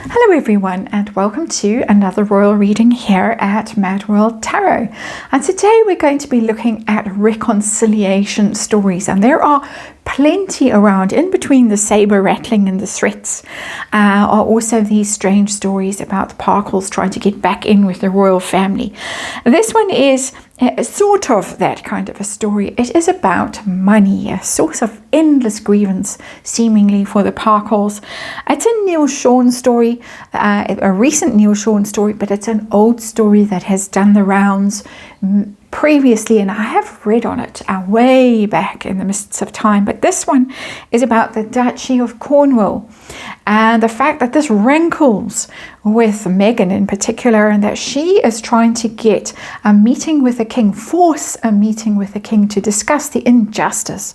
Hello everyone, and welcome to another royal reading here at MadWorldTarot. And today we're going to be looking at reconciliation stories, and there are plenty around. In between the saber rattling and the threats are also these strange stories about the Parkles trying to get back in with the royal family. This one is sort of that kind of a story. It is about money, a source of endless grievance seemingly for the Parkles. It's a Neil Sean story, a recent Neil Sean story, but it's an old story that has done the rounds previously, and I have read on it way back in the mists of time. But this one is about the Duchy of Cornwall and the fact that this rankles with Meghan in particular, and that she is trying to get a meeting with the king, force a meeting with the king to discuss the injustice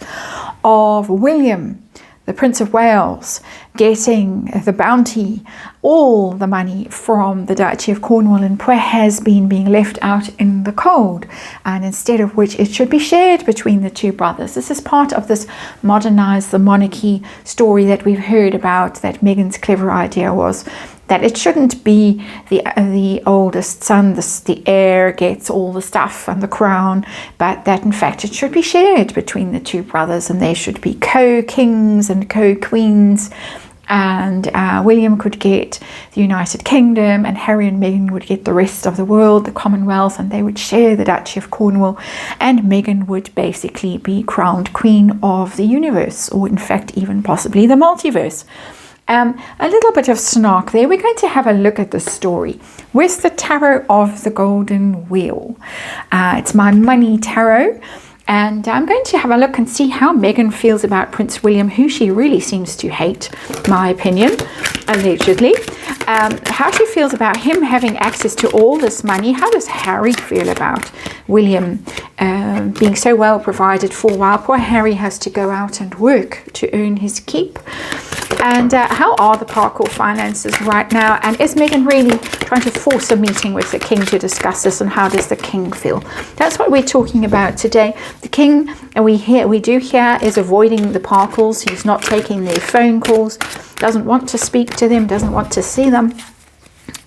of William, the Prince of Wales, getting the bounty, all the money from the Duchy of Cornwall, and poor has been being left out in the cold, and instead of which it should be shared between the two brothers. This is part of this modernize the monarchy story that we've heard about, that Meghan's clever idea was that it shouldn't be the oldest son, the heir, gets all the stuff and the crown, but that in fact it should be shared between the two brothers, and they should be co-kings and co-queens. And William could get the United Kingdom, and Harry and Meghan would get the rest of the world, the Commonwealth, and they would share the Duchy of Cornwall, and Meghan would basically be crowned queen of the universe, or in fact even possibly the multiverse. A little bit of snark there. We're going to have a look at the story with the Tarot of the Golden Wheel. It's my money tarot. And I'm going to have a look and see how Meghan feels about Prince William, who she really seems to hate, my opinion, allegedly. How she feels about him having access to all this money. How does Harry feel about William being so well provided for, while poor Harry has to go out and work to earn his keep? And how are the Parkle finances right now? And is Meghan really trying to force a meeting with the king to discuss this? And how does the king feel? That's what we're talking about today. The king, we do hear, is avoiding the Parkles. He's not taking their phone calls, doesn't want to speak to them, doesn't want to see them.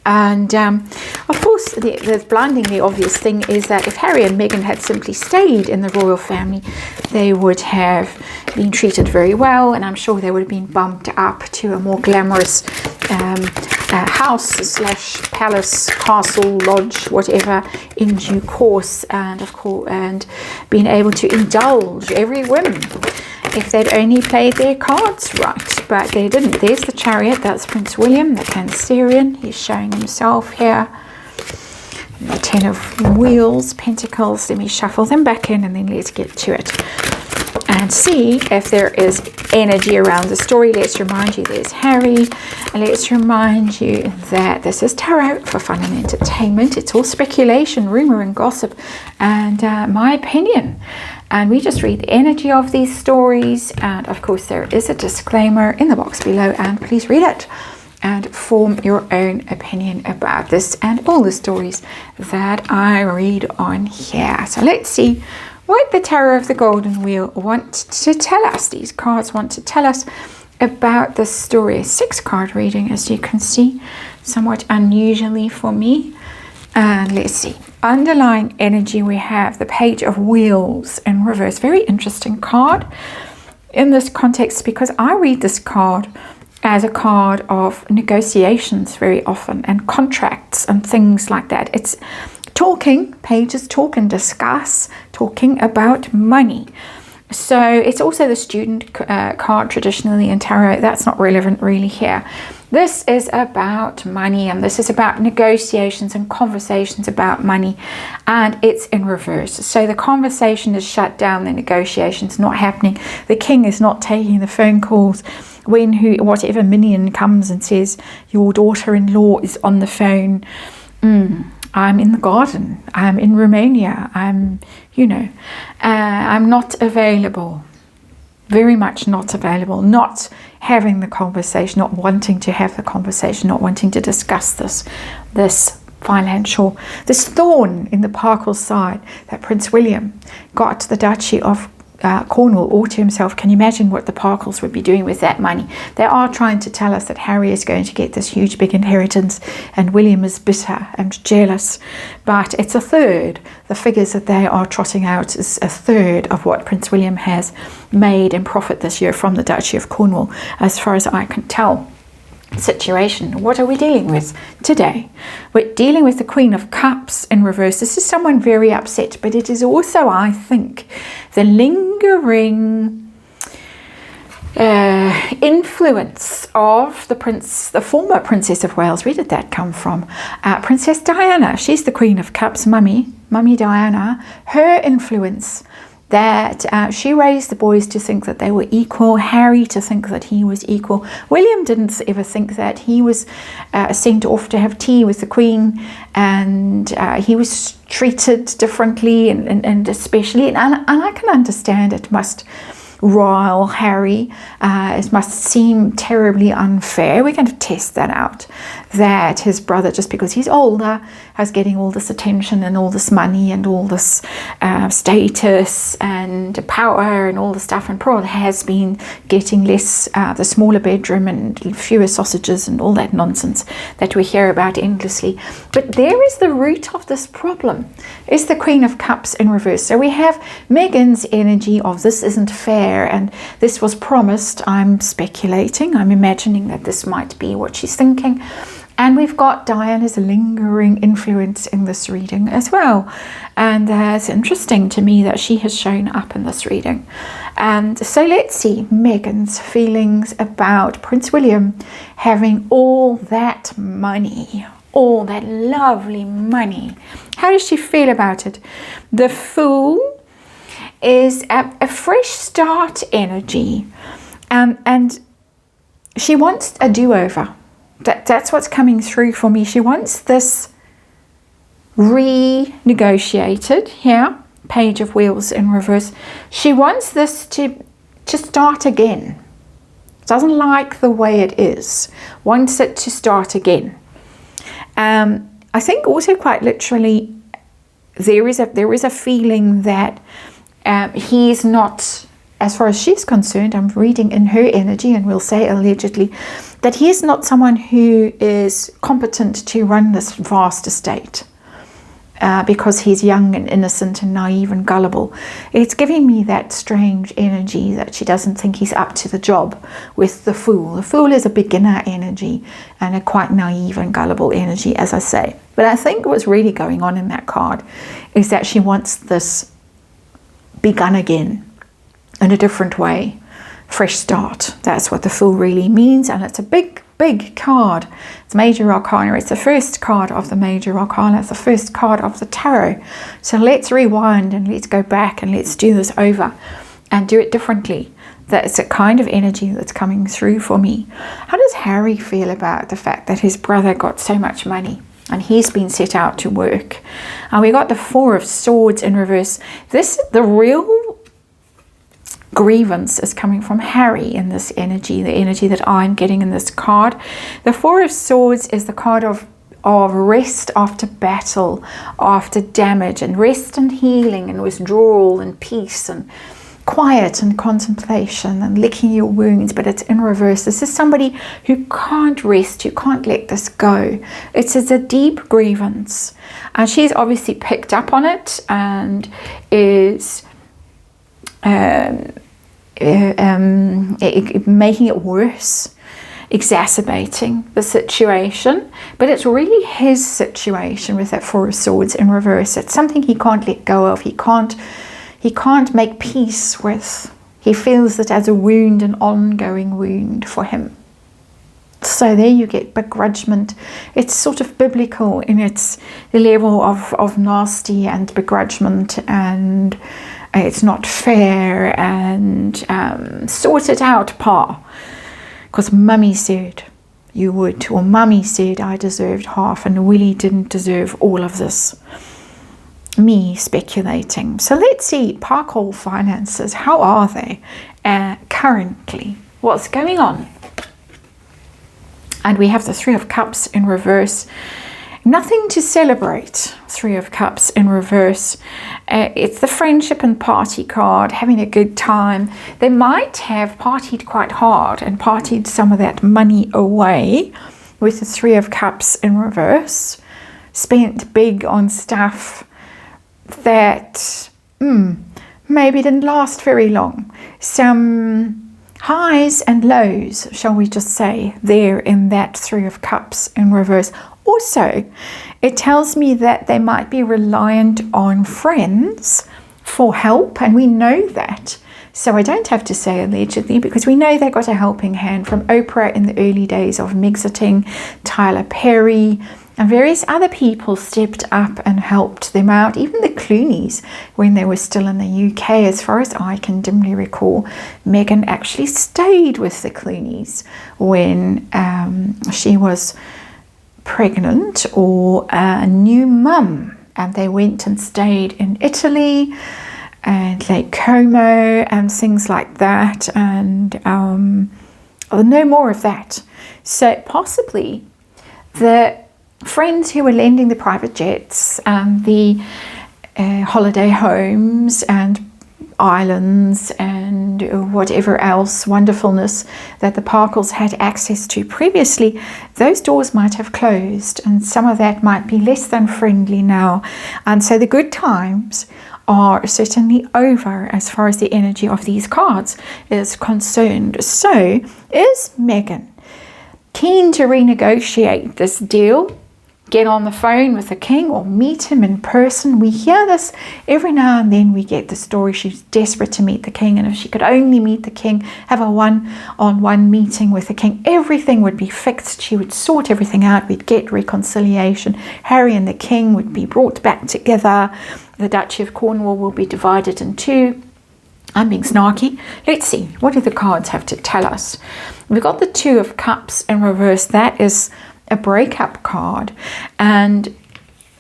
And of course, the blindingly obvious thing is that if Harry and Meghan had simply stayed in the royal family, they would have been treated very well, and I'm sure they would have been bumped up to a more glamorous house slash palace, castle, lodge, whatever, in due course, and of course, and being able to indulge every whim if they'd only played their cards right. But they didn't. There's the Chariot. That's Prince William, the Cancerian. He's showing himself here. The Ten of Wheels, Pentacles. Let me shuffle them back in, and then let's get to it and see if there is energy around the story. Let's remind you there's Harry. Let's remind you that this is tarot for fun and entertainment. It's all speculation, rumor and gossip, and my opinion. And we just read the energy of these stories. And of course, there is a disclaimer in the box below, and please read it and form your own opinion about this and all the stories that I read on here. So let's see what the Tarot of the Golden Wheel wants to tell us. These cards want to tell us about the story. A 6-card reading, as you can see, somewhat unusually for me. And let's see. Underlying energy, we have the Page of Wheels in reverse. Very interesting card in this context, because I read this card as a card of negotiations very often, and contracts and things like that. It's talking, pages talk and discuss, talking about money. So it's also the student card traditionally in tarot. That's not relevant really here. This is about money, and this is about negotiations and conversations about money, and it's in reverse. So the conversation is shut down, the negotiations not happening. The king is not taking the phone calls when whatever minion comes and says your daughter-in-law is on the phone. I'm in the garden, I'm in Romania, I'm not available. Very much not available, not having the conversation, not wanting to have the conversation, not wanting to discuss this thorn in the Parkle side, that Prince William got the Duchy of Cornwall all to himself. Can you imagine what the Parkles would be doing with that money? They are trying to tell us that Harry is going to get this huge big inheritance and William is bitter and jealous, but it's a third. The figures that they are trotting out is a third of what Prince William has made in profit this year from the Duchy of Cornwall, as far as I can tell. Situation. What are we dealing with today? We're dealing with the Queen of Cups in reverse. This is someone very upset, but it is also, I think, the lingering influence of the former Princess of Wales. Where did that come from? Princess Diana. She's the Queen of Cups, Mummy Diana. Her influence, that she raised the boys to think that they were equal, Harry to think that he was equal. William didn't ever think that. He was sent off to have tea with the Queen, and he was treated differently, and especially, and I can understand it must rile Harry. It must seem terribly unfair. We're going to test that out, that his brother, just because he's older, is getting all this attention and all this money and all this status and power and all the stuff, and probably has been getting less, the smaller bedroom and fewer sausages and all that nonsense that we hear about endlessly. But there is the root of this problem, is the Queen of Cups in reverse. So we have Meghan's energy of this isn't fair, and this was promised. I'm speculating, I'm imagining that this might be what she's thinking. And we've got Diana's lingering influence in this reading as well. And it's interesting to me that she has shown up in this reading. And so let's see Meghan's feelings about Prince William having all that money, all that lovely money. How does she feel about it? The Fool is a fresh start energy. And she wants a do-over. That's what's coming through for me. She wants this renegotiated here. Page of Wheels in reverse. She wants this to start again. Doesn't like the way it is. Wants it to start again. I think also quite literally there is a feeling that he's not, as far as she's concerned, I'm reading in her energy, and we'll say allegedly, that he is not someone who is competent to run this vast estate because he's young and innocent and naive and gullible. It's giving me that strange energy that she doesn't think he's up to the job with the Fool. The Fool is a beginner energy and a quite naive and gullible energy, as I say. But I think what's really going on in that card is that she wants this begun again in a different way. Fresh start. That's what the Fool really means, and it's a big card. It's Major Arcana. It's the first card of the Major Arcana. It's the first card of the Tarot. So let's rewind and let's go back and let's do this over and do it differently. That's a kind of energy that's coming through for me. How does Harry feel about the fact that his brother got so much money and he's been set out to work? And we got the Four of Swords in reverse. The real grievance is coming from Harry in this energy, the energy that I'm getting in this card. The Four of Swords is the card of rest after battle, after damage, and rest and healing and withdrawal and peace and quiet and contemplation and licking your wounds, but it's in reverse. This is somebody who can't rest, who can't let this go. It's a deep grievance, and she's obviously picked up on it and is making it worse, exacerbating the situation. But it's really his situation with that Four of Swords in reverse. It's something he can't let go of. He can't make peace with. He feels it as a wound, an ongoing wound for him. So there you get begrudgement. It's sort of biblical in its level of nasty and begrudgement, and it's not fair, and sort it out, Pa. Because Mummy said you would, or Mummy said I deserved half, and Willie didn't deserve all of this. Me speculating. So let's see, Parkle finances, how are they currently? What's going on? And we have the Three of Cups in reverse. Nothing to celebrate. Three of Cups in reverse. It's the friendship and party card, having a good time. They might have partied quite hard and partied some of that money away with the Three of Cups in reverse. Spent big on stuff that maybe didn't last very long. Some highs and lows, shall we just say, there in that Three of Cups in reverse. Also, it tells me that they might be reliant on friends for help, and we know that. So I don't have to say allegedly, because we know they got a helping hand from Oprah in the early days of Mixiting, Tyler Perry, and various other people stepped up and helped them out. Even the Clooneys, when they were still in the UK, as far as I can dimly recall, Meghan actually stayed with the Clooneys when she was pregnant or a new mum, and they went and stayed in Italy and Lake Como and things like that, and no more of that. So possibly the friends who were lending the private jets and the holiday homes and islands and whatever else wonderfulness that the Parkles had access to previously, those doors might have closed, and some of that might be less than friendly now. And so the good times are certainly over as far as the energy of these cards is concerned. So is Meghan keen to renegotiate this deal? Get on the phone with the king or meet him in person? We hear this every now and then. We get the story she's desperate to meet the king, and if she could only meet the king, have a one-on-one meeting with the king, everything would be fixed. She would sort everything out. We'd get reconciliation. Harry and the king would be brought back together. The Duchy of Cornwall will be divided in two. I'm being snarky. Let's see, what do the cards have to tell us? We've got the Two of Cups in reverse. That is a breakup card, and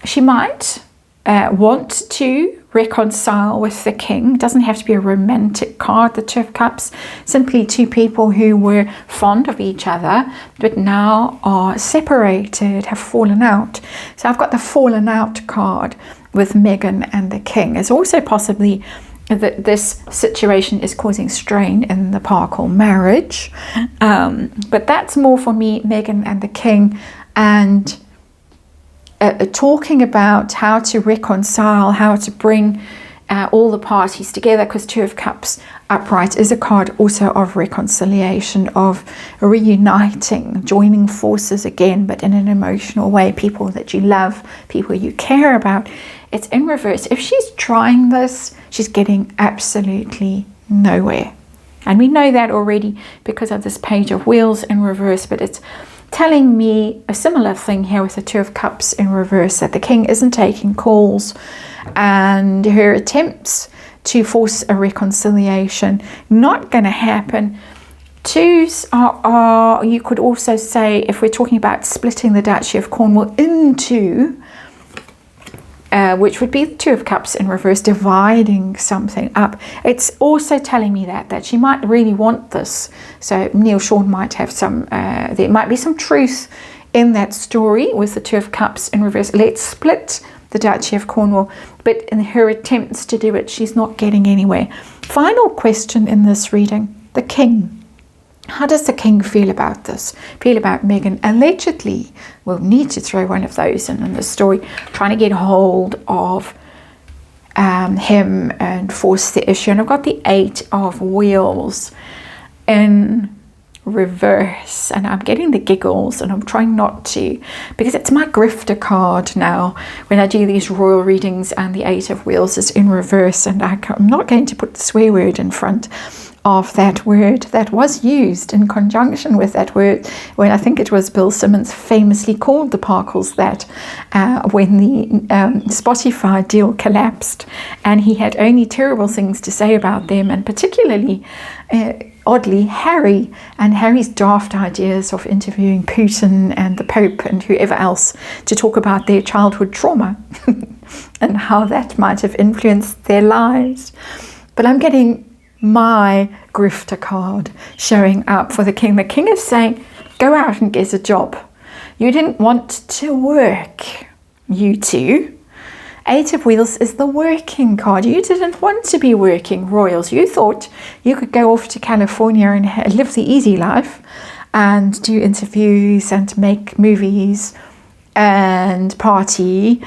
she might want to reconcile with the king. It doesn't have to be a romantic card, the Two of Cups. Simply two people who were fond of each other but now are separated, have fallen out. So I've got the fallen out card with Meghan and the king. It's also possibly that this situation is causing strain in the Parkle marriage, but that's more for me, Meghan and the king, and talking about how to reconcile, how to bring all the parties together, because Two of Cups upright is a card also of reconciliation, of reuniting, joining forces again, but in an emotional way. People that you love, people you care about. It's in reverse. If she's trying this, she's getting absolutely nowhere. And we know that already because of this Page of Wheels in reverse, but it's telling me a similar thing here with the Two of Cups in reverse, that the king isn't taking calls, and her attempts to force a reconciliation not going to happen. Twos are, you could also say, if we're talking about splitting the Duchy of Cornwall into, which would be the Two of Cups in reverse, dividing something up. It's also telling me that she might really want this. So Neil Sean might have some, there might be some truth in that story with the Two of Cups in reverse. Let's split the Duchy of Cornwall, but in her attempts to do it, she's not getting anywhere. Final question in this reading, the king. How does the king feel about this? Feel about Meghan? Allegedly, we'll need to throw one of those in the story, trying to get hold of him and force the issue. And I've got the Eight of Wheels in reverse, and I'm getting the giggles, and I'm trying not to, because it's my grifter card now when I do these royal readings, and the Eight of Wheels is in reverse, and I'm not going to put the swear word in front of that word that was used in conjunction with that word when I think it was Bill Simmons famously called the Parkles that when the Spotify deal collapsed, and he had only terrible things to say about them, and particularly oddly Harry and Harry's daft ideas of interviewing Putin and the Pope and whoever else to talk about their childhood trauma and how that might have influenced their lives. But I'm getting my grifter card showing up for the king. The king is saying, go out and get a job. You didn't want to work, you two. Eight of Wheels is the working card. You didn't want to be working, royals. You thought you could go off to California and live the easy life and do interviews and make movies and party,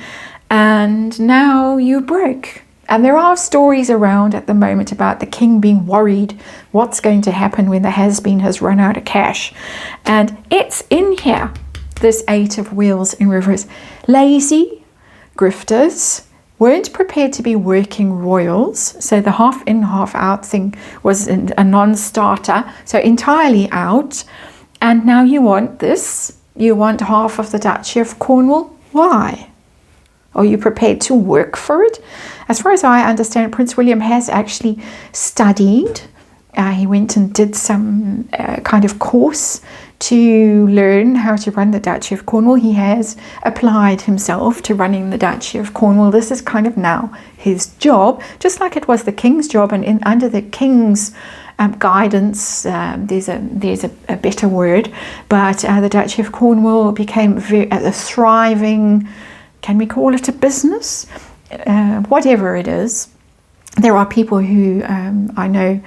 and now you're broke. And there are stories around at the moment about the king being worried what's going to happen when the has-been has run out of cash. And it's in here, this Eight of Wheels in reverse. Lazy grifters, weren't prepared to be working royals. So the half in, half out thing was a non-starter. So entirely out. And now you want this. You want half of the Duchy of Cornwall. Why? Are you prepared to work for it? As far as I understand, Prince William has actually studied. He went and did some kind of course to learn how to run the Duchy of Cornwall. He has applied himself to running the Duchy of Cornwall. This is kind of now his job, just like it was the king's job. And under the king's guidance, there's a better word, but the Duchy of Cornwall became a thriving, can we call it a business? Whatever it is. There are people who I know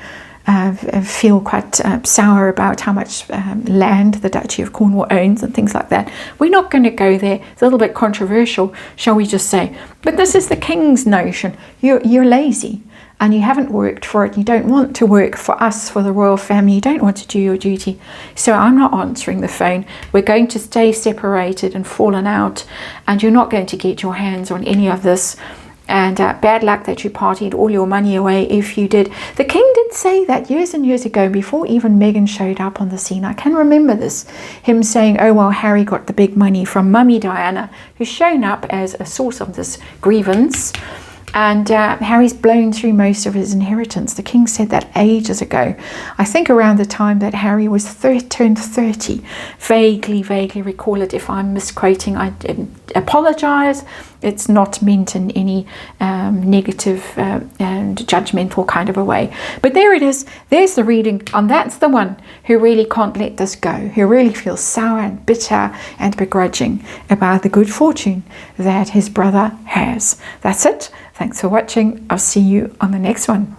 feel quite sour about how much land the Duchy of Cornwall owns and things like that. We're not going to go there. It's a little bit controversial, shall we just say. But this is the king's notion. You're lazy and you haven't worked for it. You don't want to work for us, for the royal family. You don't want to do your duty. So I'm not answering the phone. We're going to stay separated and fallen out, and you're not going to get your hands on any of this. And bad luck that you partied all your money away if you did. The king did say that years and years ago, before even Meghan showed up on the scene. I can remember this. Him saying, oh, well, Harry got the big money from Mummy Diana, who's shown up as a source of this grievance. And Harry's blown through most of his inheritance. The king said that ages ago. I think around the time that Harry was turned 30. Vaguely recall it. If I'm misquoting, I apologize. It's not meant in any negative and judgmental kind of a way. But there it is. There's the reading. And that's the one who really can't let this go. Who really feels sour and bitter and begrudging about the good fortune that his brother has. That's it. Thanks for watching. I'll see you on the next one.